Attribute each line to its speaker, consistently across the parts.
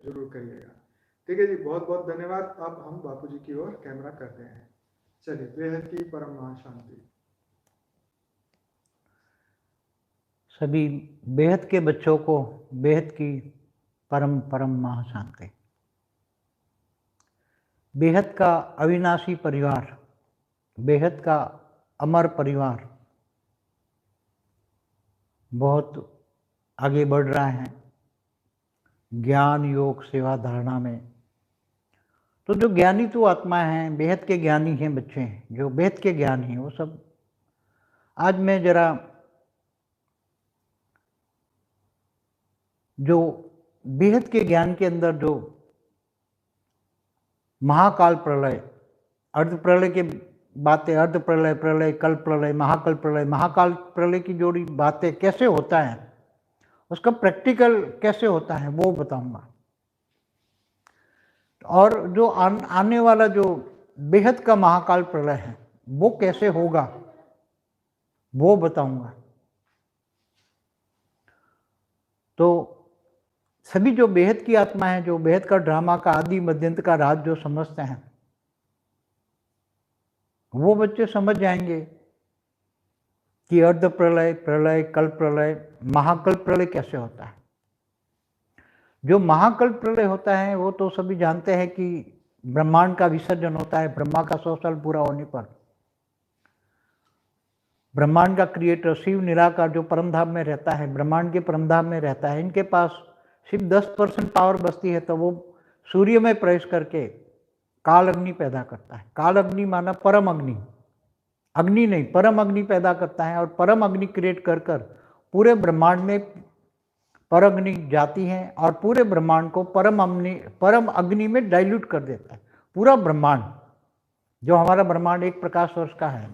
Speaker 1: जरूर करिएगा। ठीक है जी, बहुत बहुत धन्यवाद। अब हम बापू जी की ओर कैमरा करते हैं। चलिए, बेहद की परम महाशांति।
Speaker 2: सभी बेहद के बच्चों को बेहद की परम परम महाशांति। बेहद का अविनाशी परिवार, बेहद का अमर परिवार बहुत आगे बढ़ रहा है ज्ञान योग सेवा धारणा में। तो जो ज्ञानी तो आत्मा हैं, बेहद के ज्ञानी हैं बच्चे हैं, जो बेहद के ज्ञान हैं, वो सब आज मैं जरा जो बेहद के ज्ञान के अंदर जो महाकाल प्रलय, अर्ध प्रलय के बातें, अर्ध प्रलय, प्रलय, कल प्रलय, महाकल प्रलय, महाकाल प्रलय की जोड़ी बातें कैसे होता है, उसका प्रैक्टिकल कैसे होता है वो बताऊंगा। और जो आने वाला जो बेहद का महाकाल प्रलय है वो कैसे होगा वो बताऊंगा। तो सभी जो बेहद की आत्मा है, जो बेहद का ड्रामा का आदि मध्यंत का राज जो समझते हैं, वो बच्चे समझ जाएंगे कि अर्ध प्रलय, प्रलय, कल प्रलय, महाकल प्रलय कैसे होता है। जो महाकल प्रलय होता है वो तो सभी जानते हैं कि ब्रह्मांड का विसर्जन होता है। ब्रह्मा का 100 साल पूरा होने पर ब्रह्मांड का क्रिएटर शिव निराकार जो परमधाम में रहता है, ब्रह्मांड के परमधाम में रहता है, इनके पास सिर्फ 10% पावर बचती है तो वो सूर्य में प्रवेश करके काल अग्नि पैदा करता है। काल अग्नि माना परम अग्नि, अग्नि नहीं परम अग्नि पैदा करता है। और परम अग्नि क्रिएट कर कर पूरे ब्रह्मांड में पर अग्नि जाती है और पूरे ब्रह्मांड को परम अग्नि में डाइल्यूट कर देता है। पूरा ब्रह्मांड, जो हमारा ब्रह्मांड 1 प्रकाश वर्ष का है,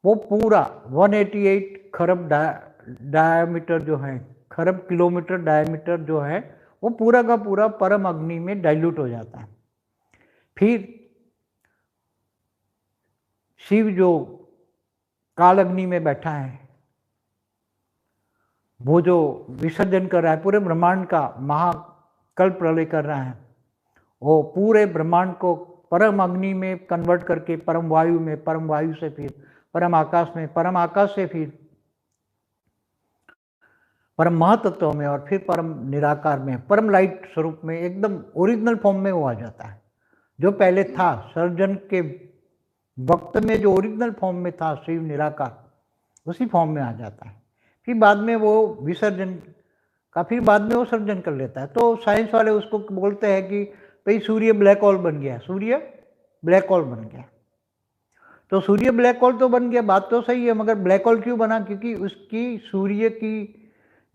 Speaker 2: वो पूरा 188 खरब डायमीटर जो है, खरब किलोमीटर डायमीटर जो है, वो पूरा का पूरा परम अग्नि में डाइल्यूट हो जाता है। फिर शिव जो काल अग्नि में बैठा है, वो जो विसर्जन कर रहा है पूरे ब्रह्मांड का, महाकल प्रलय कर रहा है, वो पूरे ब्रह्मांड को परम अग्नि में कन्वर्ट करके परम वायु में, परम वायु से फिर परम आकाश में, परम आकाश से फिर परम महातत्व में, और फिर परम निराकार में, परम लाइट स्वरूप में, एकदम ओरिजिनल फॉर्म में वो आ जाता है। जो पहले था सर्जन के वक्त में, जो ओरिजिनल फॉर्म में था शिव निराकार, उसी फॉर्म में आ जाता है। फिर बाद में वो विसर्जन का, फिर बाद में वो सर्जन कर लेता है। तो साइंस वाले उसको बोलते हैं कि भाई सूर्य ब्लैक होल बन गया, सूर्य ब्लैक होल बन गया। तो सूर्य ब्लैक होल तो बन गया, बात तो सही है, मगर ब्लैक होल क्यों बना? क्योंकि उसकी सूर्य की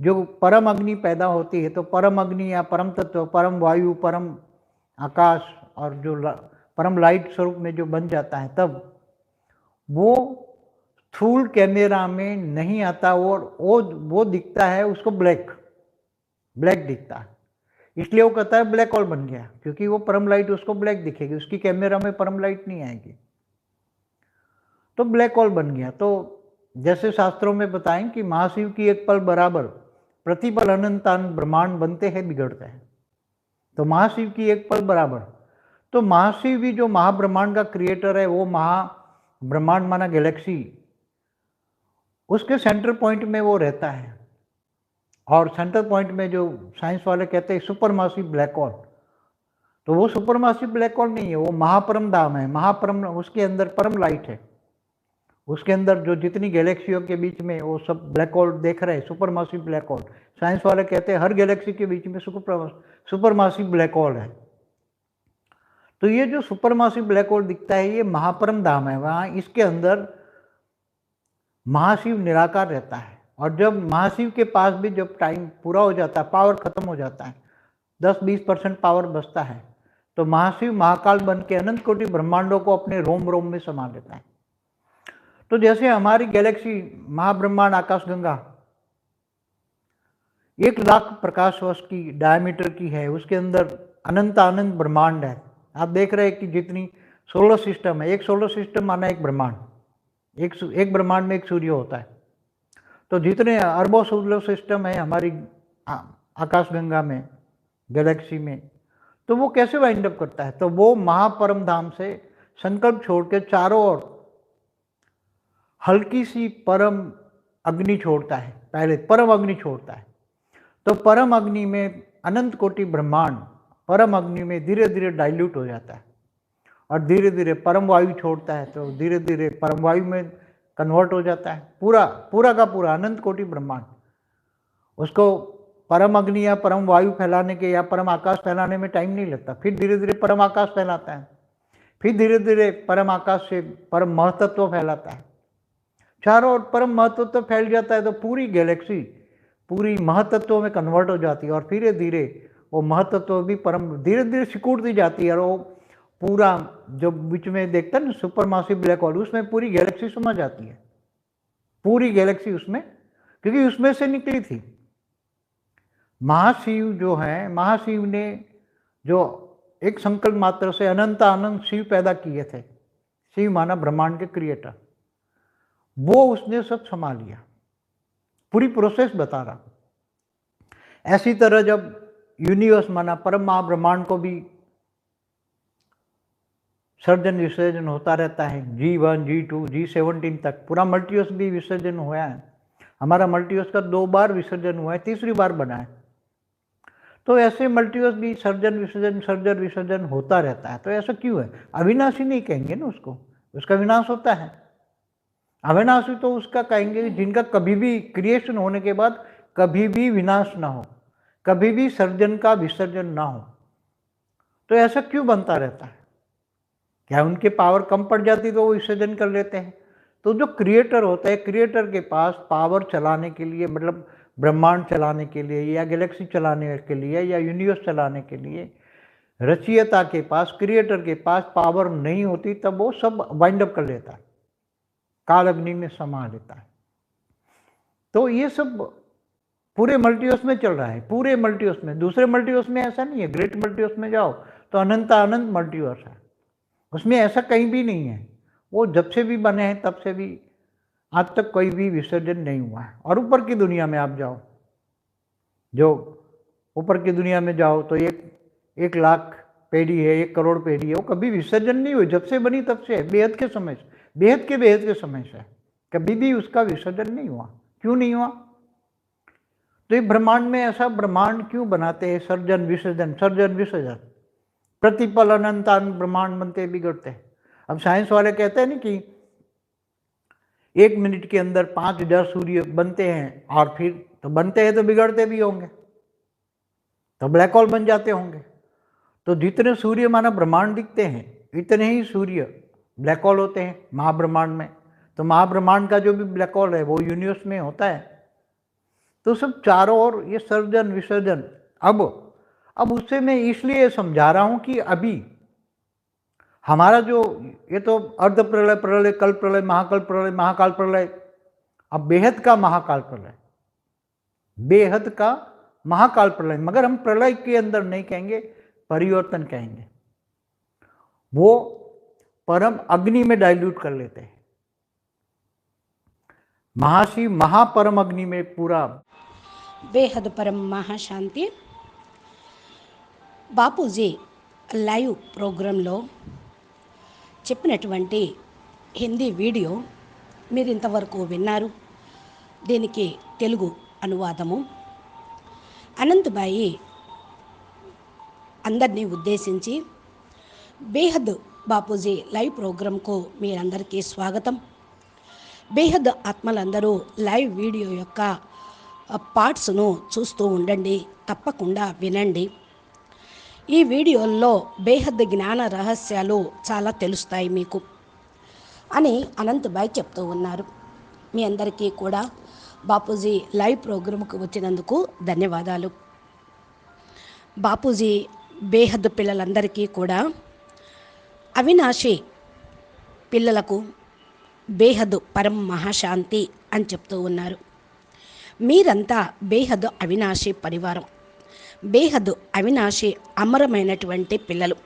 Speaker 2: जो परम अग्नि पैदा होती है, तो परम अग्नि या परम तत्व, परम वायु, परम आकाश और जो परम लाइट स्वरूप में जो बन जाता है, तब वो स्थूल कैमरा में नहीं आता और वो दिखता है, उसको ब्लैक दिखता है। इसलिए वो कहता है ब्लैक होल बन गया, क्योंकि वो परम लाइट उसको ब्लैक दिखेगी, उसकी कैमरा में परम लाइट नहीं आएगी, तो ब्लैक होल बन गया। तो जैसे शास्त्रों में बताएं कि महाशिव की एक पल बराबर प्रतिपल अनंतान ब्रह्मांड बनते हैं, बिगड़ते हैं। तो महाशिव की एक पल बराबर, तो महाशिव भी जो महाब्रह्मांड का क्रिएटर है, वो महाब्रह्मांड माना गैलेक्सी, उसके सेंटर पॉइंट में वो रहता है। और सेंटर पॉइंट में जो साइंस वाले कहते हैं सुपरमासिव ब्लैक होल, तो वो सुपरमासिव ब्लैक होल नहीं है, वो महापरम धाम है, महापरम, उसके अंदर परम लाइट है। उसके अंदर जो जितनी गैलेक्सियों के बीच में वो सब ब्लैक होल देख रहे हैं, सुपरमासिव ब्लैक होल। साइंस वाले कहते हैं हर गैलेक्सी के बीच में सुपरमासिव ब्लैक होल है। तो ये जो सुपरमासिव ब्लैक होल दिखता है, ये महापरम धाम है। वहाँ इसके अंदर महाशिव निराकार रहता है। और जब महाशिव के पास भी जब टाइम पूरा हो जाता है, पावर खत्म हो जाता है, 10-20% पावर बचता है, तो महाशिव महाकाल बन के अनंत कोटि ब्रह्मांडों को अपने रोम रोम में समा लेता है। तो जैसे हमारी गैलेक्सी महाब्रह्मांड आकाशगंगा 1 लाख प्रकाश वर्ष की डायमीटर की है, उसके अंदर अनंत ब्रह्मांड है। आप देख रहे हैं कि जितनी सोलर सिस्टम है, एक सोलर सिस्टम माना एक ब्रह्मांड, एक ब्रह्मांड में एक सूर्य होता है। तो जितने अरबों सोलर सिस्टम है हमारी आकाशगंगा में, गैलेक्सी में, तो वो कैसे वाइंड अप करता है? तो वो महापरम धाम से संकल्प छोड़ के चारों ओर हल्की सी परम अग्नि छोड़ता है, पहले परम अग्नि छोड़ता है। तो परम अग्नि में अनंत कोटि ब्रह्मांड परम अग्नि में धीरे धीरे डाइल्यूट हो जाता है और धीरे धीरे परम वायु छोड़ता है, तो धीरे धीरे परम वायु में कन्वर्ट हो जाता है पूरा पूरा का पूरा अनंत कोटि ब्रह्मांड। उसको परम अग्नि या परम वायु फैलाने के या परम आकाश फैलाने में टाइम नहीं लगता। फिर धीरे धीरे परम आकाश फैलाता है, फिर धीरे धीरे परम आकाश से परम महतत्व फैलाता है, चारों ओर परम महतत्व फैल जाता है। तो पूरी गैलेक्सी पूरी महतत्व में कन्वर्ट हो जाती है और धीरे धीरे वो महतत्व भी परम धीरे धीरे सिकुड़ती जाती है और वो पूरा जो बीच में देखता है ना सुपर मासिव ब्लैक होल, उसमें पूरी गैलेक्सी समझ जाती है, पूरी गैलेक्सी उसमें, क्योंकि उसमें से निकली थी। महाशिव जो है, महाशिव ने जो एक संकल्प मात्र से अनंत अनंत शिव पैदा किए थे, शिव माना ब्रह्मांड के क्रिएटर, वो उसने सब संभाल लिया। पूरी प्रोसेस बता रहा। ऐसी तरह जब यूनिवर्स माना परम महाब्रह्मांड को भी सर्जन विसर्जन होता रहता है, G1 G2 G17 तक पूरा मल्टीवर्स भी विसर्जन हुआ है। हमारा मल्टीवर्स का 2 बार विसर्जन हुआ है, तीसरी बार बना है। तो ऐसे मल्टीवर्स भी सर्जन विसर्जन होता रहता है। तो ऐसा क्यों है? अविनाशी नहीं कहेंगे ना उसको, उसका विनाश होता है। अविनाशी तो उसका कहेंगे जिनका कभी भी क्रिएशन होने के बाद कभी भी विनाश ना हो, कभी भी सर्जन का विसर्जन ना हो। तो ऐसा क्यों बनता रहता है? क्या उनके पावर कम पड़ जाती तो वो विसर्जन कर लेते हैं? तो जो क्रिएटर होता है, क्रिएटर के पास पावर चलाने के लिए, मतलब ब्रह्मांड चलाने के लिए या गैलेक्सी चलाने के लिए या यूनिवर्स चलाने के लिए रचयिता के पास, क्रिएटर के पास पावर नहीं होती, तब वो सब वाइंड अप कर लेता है, काल अग्नि में समा लेता है। तो ये सब पूरे मल्टीवर्स में चल रहा है, पूरे मल्टीवर्स में। दूसरे मल्टीवर्स में ऐसा नहीं है। ग्रेट मल्टीवर्स में जाओ तो अनंत अनंत मल्टीवर्स है, उसमें ऐसा कहीं भी नहीं है। वो जब से भी बने हैं तब से भी आज तक कोई भी विसर्जन नहीं हुआ है। और ऊपर की दुनिया में आप जाओ, जो ऊपर की दुनिया में जाओ तो 1 लाख पेढ़ी है, 1 करोड़ पेढ़ी है, वो कभी विसर्जन नहीं हुई। जब से बनी तब से, बेहद के समय से, बेहद के समय से कभी भी उसका विसर्जन नहीं हुआ। क्यों नहीं हुआ? तो ये ब्रह्मांड में ऐसा ब्रह्मांड क्यों बनाते हैं? सर्जन विसर्जन, प्रतिपल अनंत ब्रह्मांड बनते बिगड़ते हैं। अब साइंस वाले कहते हैं ना कि 1 मिनट के अंदर 5000 सूर्य बनते हैं, और फिर तो बनते हैं तो बिगड़ते भी होंगे, तो ब्लैक होल बन जाते होंगे। तो जितने सूर्य माना ब्रह्मांड दिखते हैं, इतने ही सूर्य ब्लैक होल होते हैं महाब्रह्मांड में। तो महाब्रह्मांड का जो भी ब्लैक होल है वो यूनिवर्स में होता है। तो सब चारों ओर ये सर्जन विसर्जन। अब उससे मैं इसलिए समझा रहा हूं कि अभी हमारा जो ये तो अर्ध प्रलय, प्रलय, कल्प प्रलय, महाकाल प्रलय, अब बेहद का महाकाल प्रलय, बेहद का महाकाल प्रलय। मगर हम प्रलय के अंदर नहीं कहेंगे, परिवर्तन कहेंगे। वो परम अग्नि में डाइल्यूट कर लेते हैं। महाशिव महापरम अग्नि में पूरा
Speaker 3: बेहद परम महाशांति। బాపూజీ లైవ్ ప్రోగ్రాంలో చెప్పినటువంటి హిందీ వీడియో మీరు ఇంతవరకు విన్నారు. దీనికి తెలుగు అనువాదము అనంతబాయి అందరినీ ఉద్దేశించి బేహద్ బాపూజీ లైవ్ ప్రోగ్రాంకు మీరందరికీ స్వాగతం. బేహద్ ఆత్మలందరూ లైవ్ వీడియో యొక్క పార్ట్స్ను చూస్తూ ఉండండి, తప్పకుండా వినండి. ఈ వీడియోల్లో బేహద్ జ్ఞాన రహస్యాలు చాలా తెలుస్తాయి మీకు అని అనంతబాయ్ చెప్తూ ఉన్నారు. మీ అందరికీ కూడా బాపూజీ లైవ్ ప్రోగ్రాంకు వచ్చినందుకు ధన్యవాదాలు. బాపూజీ బేహద్ పిల్లలందరికీ కూడా, అవినాశి పిల్లలకు బేహద్ పరం మహాశాంతి అని చెప్తూ ఉన్నారు. మీరంతా బేహద్ అవినాశి పరివారం, బేహద్ అవినాశి అమరమైనటువంటి పిల్లలు.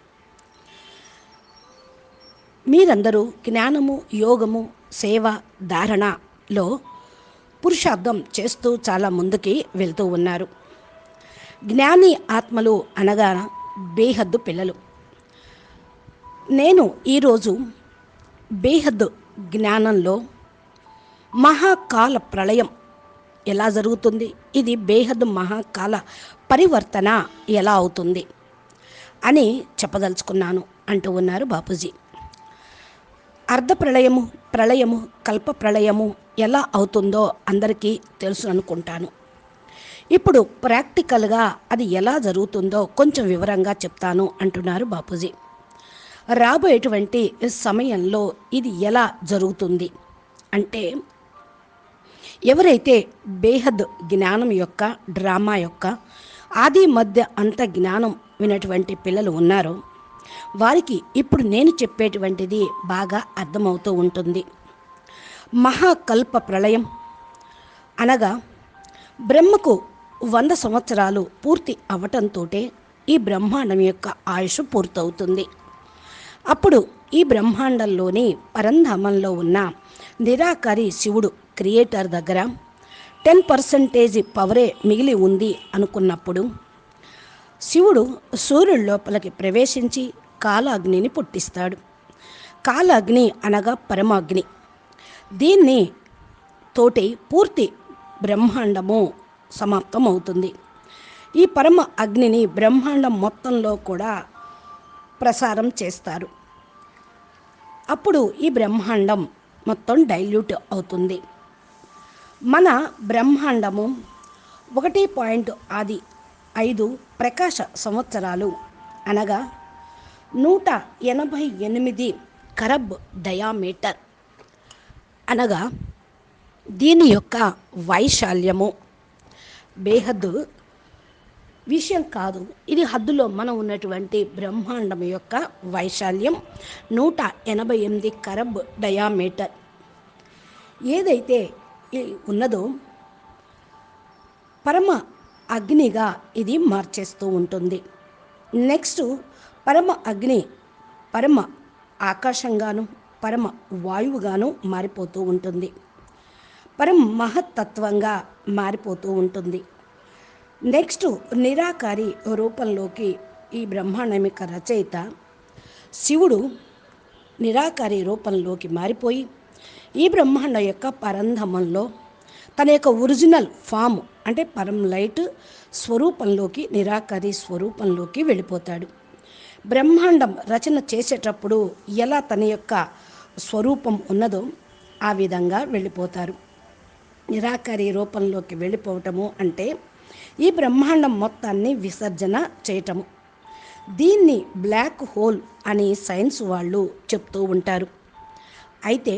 Speaker 3: మీరందరూ జ్ఞానము, యోగము, సేవ, ధారణలో పురుషార్థం చేస్తూ చాలా ముందుకి వెళ్తూ ఉన్నారు. జ్ఞాని ఆత్మలు అనగా బేహద్దు పిల్లలు. నేను ఈరోజు బేహద్దు జ్ఞానంలో మహాకాల ప్రళయం ఎలా జరుగుతుంది, ఇది బేహద్దు మహాకాల పరివర్తన ఎలా అవుతుంది అని చెప్పదలుచుకున్నాను అంటూ ఉన్నారు బాపూజీ. అర్ధ ప్రళయము, ప్రళయము, కల్ప ప్రళయము ఎలా అవుతుందో అందరికీ తెలుసు అనుకుంటాను. ఇప్పుడు ప్రాక్టికల్గా అది ఎలా జరుగుతుందో కొంచెం వివరంగా చెప్తాను అంటున్నారు బాపూజీ. రాబోయేటువంటి సమయంలో ఇది ఎలా జరుగుతుంది అంటే, ఎవరైతే బేహద్ జ్ఞానం యొక్క డ్రామా యొక్క ఆది మధ్య అంత జ్ఞానం వినటువంటి పిల్లలు ఉన్నారో వారికి ఇప్పుడు నేను చెప్పేటువంటిది బాగా అర్థమవుతూ ఉంటుంది. మహాకల్ప ప్రళయం అనగా బ్రహ్మకు 100 సంవత్సరాలు పూర్తి అవటంతో ఈ బ్రహ్మాండం యొక్క ఆయుష్ పూర్తవుతుంది. అప్పుడు ఈ బ్రహ్మాండంలోని పరంధామంలో ఉన్న నిరాకారి శివుడు క్రియేటర్ దగ్గర 10% పవరే మిగిలి ఉంది అనుకున్నప్పుడు శివుడు సూర్యుడి లోపలికి ప్రవేశించి కాలాగ్నిని పుట్టిస్తాడు. కాలాగ్ని అనగా పరమాగ్ని. దీన్ని తోటి పూర్తి బ్రహ్మాండము సమాప్తం అవుతుంది. ఈ పరమ అగ్నిని బ్రహ్మాండం మొత్తంలో కూడా ప్రసారం చేస్తారు. అప్పుడు ఈ బ్రహ్మాండం మొత్తం డైల్యూట్ అవుతుంది. మన బ్రహ్మాండము 1.5 ప్రకాశ సంవత్సరాలు అనగా 188 కరబ్ డయామీటర్ అనగా దీని యొక్క వైశాల్యము బేహద్దు విషయం కాదు, ఇది హద్దులో మనం ఉన్నటువంటి బ్రహ్మాండం యొక్క వైశాల్యం 188 కరబ్ డయామీటర్ ఏదైతే ఉన్నదో పరమ అగ్నిగా ఇది మార్చేస్తూ ఉంటుంది. నెక్స్ట్ పరమ అగ్ని పరమ ఆకాశంగాను పరమ వాయువుగాను మారిపోతూ ఉంటుంది. పరమ మహత్తత్వంగా మారిపోతూ ఉంటుంది. నెక్స్ట్ నిరాకారి రూపంలోకి ఈ బ్రహ్మాండం యొక్క రచయిత శివుడు నిరాకారి రూపంలోకి మారిపోయి ఈ బ్రహ్మాండం యొక్క పరంధమంలో తన యొక్క ఒరిజినల్ ఫామ్ అంటే పరం లైట్ స్వరూపంలోకి నిరాకారి స్వరూపంలోకి వెళ్ళిపోతాడు. బ్రహ్మాండం రచన చేసేటప్పుడు ఎలా తన యొక్క స్వరూపం ఉన్నదో ఆ విధంగా వెళ్ళిపోతారు. నిరాకారి రూపంలోకి వెళ్ళిపోవటము అంటే ఈ బ్రహ్మాండం మొత్తాన్ని విసర్జన చేయటము. దీన్ని బ్లాక్ హోల్ అని సైన్స్ వాళ్ళు చెప్తూ ఉంటారు. అయితే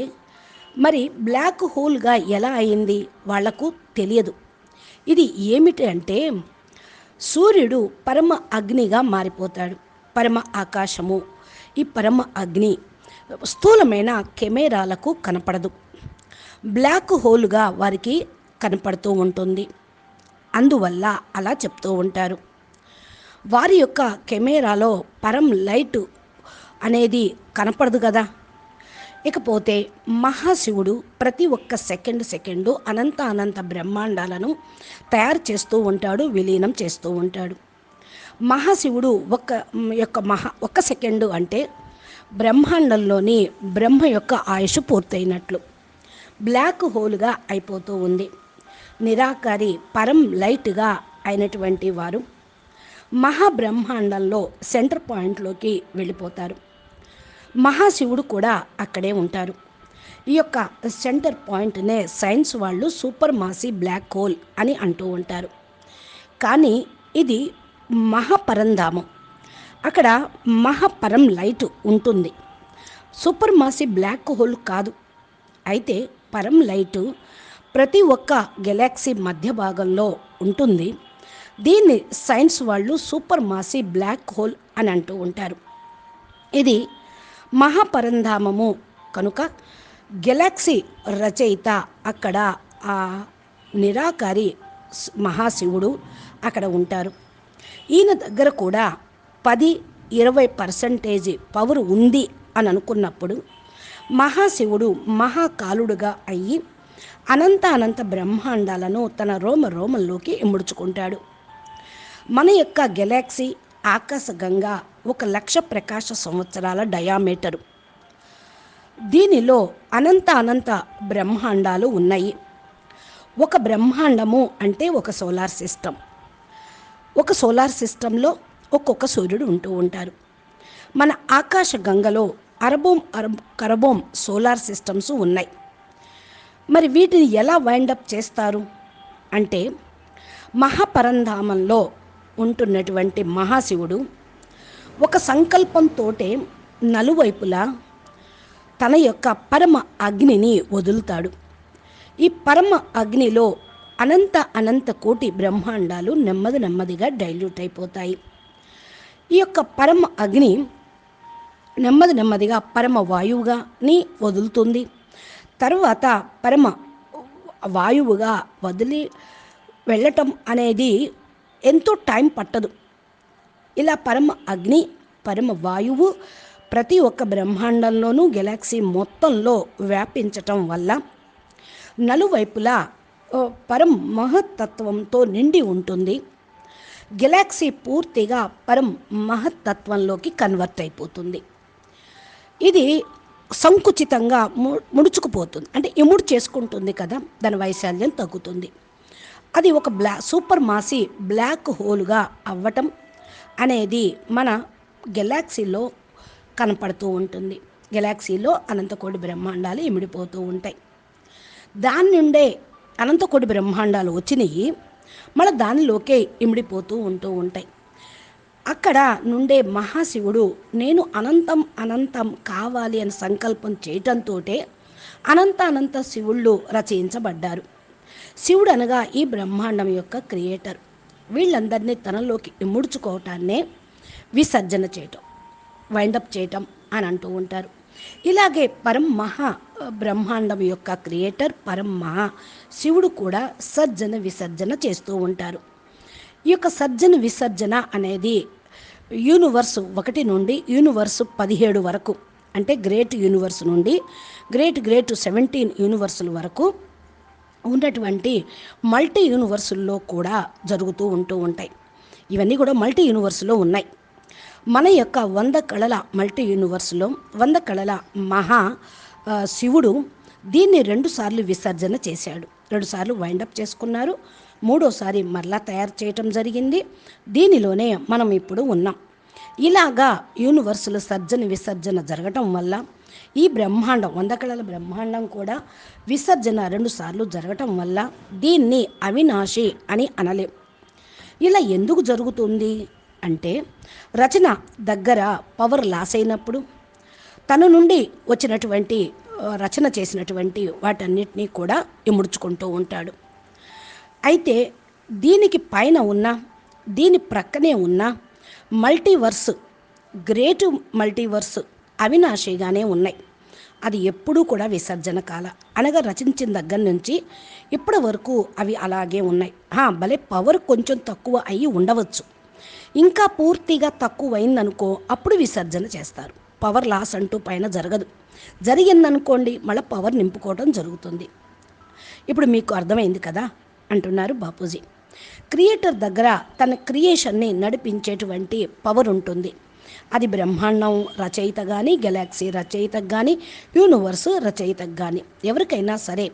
Speaker 3: మరి బ్లాక్ హోల్గా ఎలా అయింది వాళ్లకు తెలియదు. ఇది ఏమిటి అంటే సూర్యుడు పరమ అగ్నిగా మారిపోతాడు. పరమ ఆకాశము ఈ పరమ అగ్ని స్థూలమైన కెమెరాలకు కనపడదు, బ్లాక్ హోల్గా వారికి కనపడుతూ ఉంటుంది. అందువల్ల అలా చెప్తూ ఉంటారు. వారి యొక్క కెమెరాలో పరం లైట్ అనేది కనపడదు కదా. ఇకపోతే మహాశివుడు ప్రతి ఒక్క సెకండు అనంత బ్రహ్మాండాలను తయారు చేస్తూ ఉంటాడు, విలీనం చేస్తూ ఉంటాడు. మహాశివుడు ఒక్క సెకండు అంటే బ్రహ్మాండంలోని బ్రహ్మ యొక్క ఆయుష్ పూర్తయినట్లు బ్లాక్ హోల్గా అయిపోతూ ఉంది. నిరాకారి పరం లైట్గా అయినటువంటి వారు మహాబ్రహ్మాండంలో సెంటర్ పాయింట్లోకి వెళ్ళిపోతారు. మహాశివుడు కూడా అక్కడే ఉంటారు. ఈ యొక్క సెంటర్ పాయింట్నే సైన్స్ వాళ్ళు సూపర్ మాసీ బ్లాక్ హోల్ అని అంటూ ఉంటారు. కానీ ఇది మహాపరంధామం, అక్కడ మహాపరం లైట్ ఉంటుంది, సూపర్ మాసీ బ్లాక్ హోల్ కాదు. అయితే పరం లైటు ప్రతి ఒక్క గెలాక్సీ మధ్య భాగంలో ఉంటుంది. దీన్ని సైన్స్ వాళ్ళు సూపర్ మాసీ బ్లాక్ హోల్ అని అంటూ ఉంటారు. ఇది మహాపరంధామము కనుక గెలాక్సీ రచయిత అక్కడ ఆ నిరాకారి మహాశివుడు అక్కడ ఉంటారు. ఈయన దగ్గర కూడా 10-20% పవర్ ఉంది అని అనుకున్నప్పుడు మహాశివుడు మహాకాలుడుగా అయ్యి అనంత బ్రహ్మాండాలను తన రోమంలోకి ఇముడ్చుకుంటాడు. మన యొక్క గెలాక్సీ ఆకాశగంగా 1,00,000 ప్రకాశ సంవత్సరాల డయామీటరు. దీనిలో అనంత బ్రహ్మాండాలు ఉన్నాయి. ఒక బ్రహ్మాండము అంటే ఒక సోలార్ సిస్టమ్. ఒక సోలార్ సిస్టంలో ఒక్కొక్క సూర్యుడు ఉంటూ ఉంటారు. మన ఆకాశగంగలో కరబోం సోలార్ సిస్టమ్స్ ఉన్నాయి. మరి వీటిని ఎలా వైండప్ చేస్తారు అంటే, మహాపరంధామంలో ఉంటున్నటువంటి మహాశివుడు ఒక సంకల్పంతో నలువైపులా తన యొక్క పరమ అగ్నిని వదులుతాడు. ఈ పరమ అగ్నిలో అనంత కోటి బ్రహ్మాండాలు నెమ్మదిగా డైల్యూట్ అయిపోతాయి. ఈ యొక్క పరమ అగ్ని నెమ్మదిగా పరమ వాయువుగాని వదులుతుంది. తరువాత పరమ వాయువుగా వదిలి వెళ్ళటం అనేది ఎంతో టైం పట్టదు. ఇలా పరమ అగ్ని, పరమ వాయువు ప్రతి ఒక్క బ్రహ్మాండంలోనూ గెలాక్సీ మొత్తంలో వ్యాపించటం వల్ల నలువైపులా పరం మహత్తత్వంతో నిండి ఉంటుంది. గెలాక్సీ పూర్తిగా పరం మహత్తత్వంలోకి కన్వర్ట్ అయిపోతుంది. ఇది సంకుచితంగా ముడుచుకుపోతుంది, అంటే ఇముడు చేసుకుంటుంది కదా, దాని వైశాల్యం తగ్గుతుంది. అది ఒక సూపర్ మాసి బ్లాక్ హోల్గా అవ్వటం అనేది మన గెలాక్సీలో కనపడుతూ ఉంటుంది. గెలాక్సీలో అనంతకోటి బ్రహ్మాండాలు ఇమిడిపోతూ ఉంటాయి. దాని నుండే అనంతకోటి బ్రహ్మాండాలు వచ్చినాయి, మళ్ళీ దానిలోకే ఇమిడిపోతూ ఉంటాయి. అక్కడ నుండే మహాశివుడు నేను అనంతం కావాలి అని సంకల్పం చేయటంతో అనంత శివుళ్ళు రచయించబడ్డారు. శివుడు అనగా ఈ బ్రహ్మాండం యొక్క క్రియేటర్. వీళ్ళందరినీ తనలోకి ఇముడ్చుకోవటాన్నే విసర్జన చేయటం, వైండప్ చేయటం అని అంటూ ఉంటారు. ఇలాగే పరం మహా బ్రహ్మాండం యొక్క క్రియేటర్ పరం మహా శివుడు కూడా సర్జన విసర్జన చేస్తూ ఉంటారు. ఈ యొక్క సర్జన విసర్జన అనేది యూనివర్స్ 1 నుండి యూనివర్స్ 17 వరకు, అంటే గ్రేట్ యూనివర్స్ నుండి గ్రేట్ 17 యూనివర్సుల వరకు ఉన్నటువంటి మల్టీ యూనివర్సుల్లో కూడా జరుగుతూ ఉంటాయి. ఇవన్నీ కూడా మల్టీ యూనివర్సులో ఉన్నాయి. మన యొక్క 100 కళల మల్టీ యూనివర్సులో 100 కళల మహా శివుడు దీన్ని 2 సార్లు విసర్జన చేశాడు. 2 సార్లు వైండప్ చేసుకున్నారు. 3వసారి మరలా తయారు చేయటం జరిగింది. దీనిలోనే మనం ఇప్పుడు ఉన్నాం. ఇలాగా యూనివర్సుల సర్జన విసర్జన జరగటం వల్ల ఈ బ్రహ్మాండం 100 కళల బ్రహ్మాండం కూడా విసర్జన 2 సార్లు జరగటం వల్ల దీన్ని అవినాశి అని అనలేం. ఇలా ఎందుకు జరుగుతుంది అంటే, రచన దగ్గర పవర్ లాస్ అయినప్పుడు తన నుండి వచ్చినటువంటి రచన చేసినటువంటి వాటన్నిటినీ కూడా ఇముడ్చుకుంటూ ఉంటాడు. అయితే దీనికి పైన ఉన్న, దీని ప్రక్కనే ఉన్న మల్టీవర్స్, గ్రేట్ మల్టీవర్స్ అవినాశిగానే ఉన్నాయి. అది ఎప్పుడూ కూడా విసర్జన కాల, అనగా రచించిన దగ్గర నుంచి ఇప్పటి వరకు అవి అలాగే ఉన్నాయి. భలే పవర్ కొంచెం తక్కువ అయ్యి ఉండవచ్చు, ఇంకా పూర్తిగా తక్కువైందనుకో అప్పుడు విసర్జన చేస్తారు. పవర్ లాస్ అంటూ పైన జరగదు. జరిగిందనుకోండి మళ్ళీ పవర్ నింపుకోవడం జరుగుతుంది. ఇప్పుడు మీకు అర్థమైంది కదా అంటున్నారు బాపూజీ. క్రియేటర్ దగ్గర తన క్రియేషన్ని నడిపించేటువంటి పవర్ ఉంటుంది. అది బ్రహ్మాండం రచయిత కానీ, గెలాక్సీ రచయితకు కానీ, యూనివర్స్ రచయితకు కానీ ఎవరికైనా సరే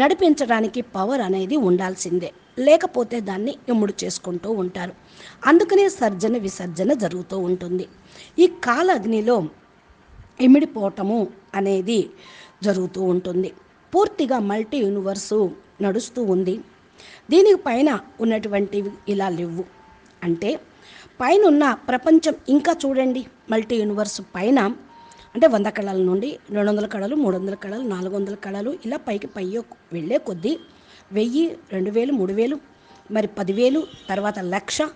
Speaker 3: నడిపించడానికి పవర్ అనేది ఉండాల్సిందే. లేకపోతే దాన్ని ఇముడు చేసుకుంటూ ఉంటారు. అందుకనే సర్జన విసర్జన జరుగుతూ ఉంటుంది. ఈ కాలాగ్నిలో ఇమిడిపోవటము అనేది జరుగుతూ ఉంటుంది. పూర్తిగా మల్టీ యూనివర్సు నడుస్తూ ఉంది. దీనికి పైన ఉన్నటువంటివి ఇలా లేవు. అంటే పైన ఉన్న ప్రపంచం ఇంకా చూడండి, మల్టీ యూనివర్స్ పైన అంటే 100 కళల నుండి 200 కళలు, 300 కళలు, 400 కళలు ఇలా పైకి వెళ్ళే కొద్దీ 1000, 2000, 3000, మరి 10,000, తర్వాత 1,00,000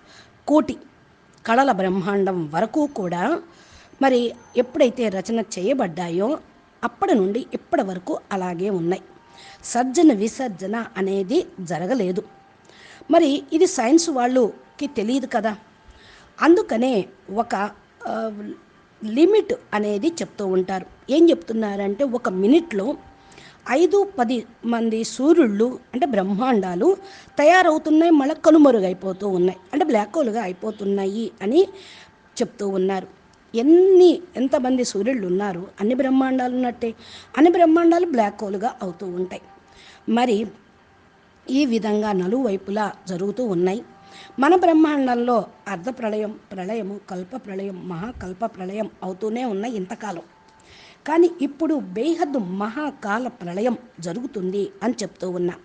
Speaker 3: కోటి కళల బ్రహ్మాండం వరకు కూడా మరి ఎప్పుడైతే రచన చేయబడ్డాయో అప్పటి నుండి ఇప్పటి వరకు అలాగే ఉన్నాయి. సర్జన విసర్జన అనేది జరగలేదు. మరి ఇది సైన్స్ వాళ్ళకి తెలియదు కదా, అందుకనే ఒక లిమిట్ అనేది చెప్తూ ఉంటారు. ఏం చెప్తున్నారంటే 1 మినిట్లో 5-10 మంది సూర్యుళ్ళు అంటే బ్రహ్మాండాలు తయారవుతున్నాయి, మళ్ళీ కనుమరుగైపోతూ ఉన్నాయి, అంటే బ్లాక్ హోల్గా అయిపోతున్నాయి అని చెప్తూ ఉన్నారు. ఎంతమంది సూర్యుళ్ళు ఉన్నారు అన్ని బ్రహ్మాండాలు ఉన్నట్టే, అన్ని బ్రహ్మాండాలు బ్లాక్ హోల్గా అవుతూ ఉంటాయి. మరి ఈ విధంగా నలువైపులా జరుగుతూ ఉన్నాయి. మన బ్రహ్మాండంలో అర్ధ ప్రళయం, ప్రళయము, కల్ప ప్రళయం, మహాకల్ప ప్రళయం అవుతూనే ఉన్నాయి ఇంతకాలం. కానీ ఇప్పుడు బేహద్దు మహాకాల ప్రళయం జరుగుతుంది అని చెప్తూ ఉన్నా.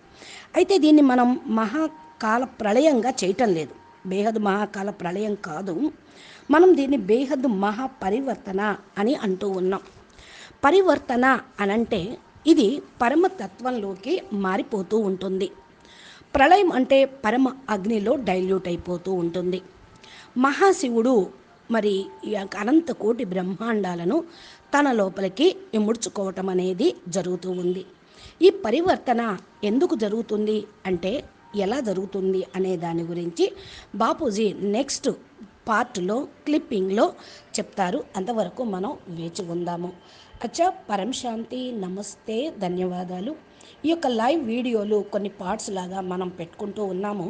Speaker 3: అయితే దీన్ని మనం మహాకాల ప్రళయంగా చేయటం లేదు, బేహద్దు మహాకాల ప్రళయం కాదు, మనం దీన్ని బేహద్దు మహాపరివర్తన అని అంటూ ఉన్నాం. పరివర్తన అనంటే ఇది పరమతత్వంలోకి మారిపోతూ ఉంటుంది. ప్రళయం అంటే పరమ అగ్నిలో డైల్యూట్ అయిపోతూ ఉంటుంది. మహాశివుడు మరి ఈ అనంత కోటి బ్రహ్మాండాలను తన లోపలికి ఇముడ్చుకోవటం అనేది జరుగుతూ ఉంది. ఈ పరివర్తన ఎందుకు జరుగుతుంది అంటే ఎలా జరుగుతుంది అనే దాని గురించి బాపూజీ నెక్స్ట్ పార్ట్లో క్లిప్పింగ్లో చెప్తారు. అంతవరకు మనం వేచి ఉందాము. అచ్చా, పరం శాంతి, నమస్తే, ధన్యవాదాలు. ఈ యొక్క లైవ్ వీడియోలు కొన్ని పార్ట్స్ లాగా మనం పెట్టుకుంటూ ఉన్నాము.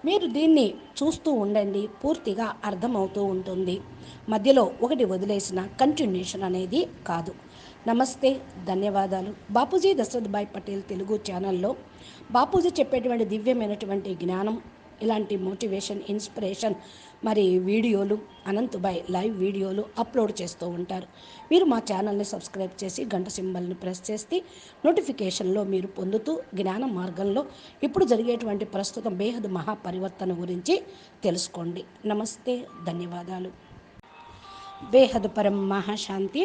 Speaker 3: మీరు దీన్ని చూస్తూ ఉండండి, పూర్తిగా అర్థమవుతూ ఉంటుంది. మధ్యలో ఒకటి వదిలేసిన కంటిన్యూషన్ అనేది కాదు. నమస్తే, ధన్యవాదాలు. బాపూజీ దశరథ్ భాయ్ పటేల్ తెలుగు ఛానల్లో బాపూజీ చెప్పేటువంటి దివ్యమైనటువంటి జ్ఞానం, ఇలాంటి మోటివేషన్, ఇన్స్పిరేషన్ మరి వీడియోలు అనంతభాయ్ లైవ్ వీడియోలు అప్లోడ్ చేస్తూ ఉంటారు. మీరు మా ఛానల్ని సబ్స్క్రైబ్ చేసి గంట సింబల్ని ప్రెస్ చేస్తే నోటిఫికేషన్లో మీరు పొందుతూ జ్ఞాన మార్గంలో ఇప్పుడు జరిగేటువంటి ప్రస్తుతం బేహద్ మహాపరివర్తన గురించి తెలుసుకోండి. నమస్తే, ధన్యవాదాలు. బేహద్ పరం మహాశాంతి.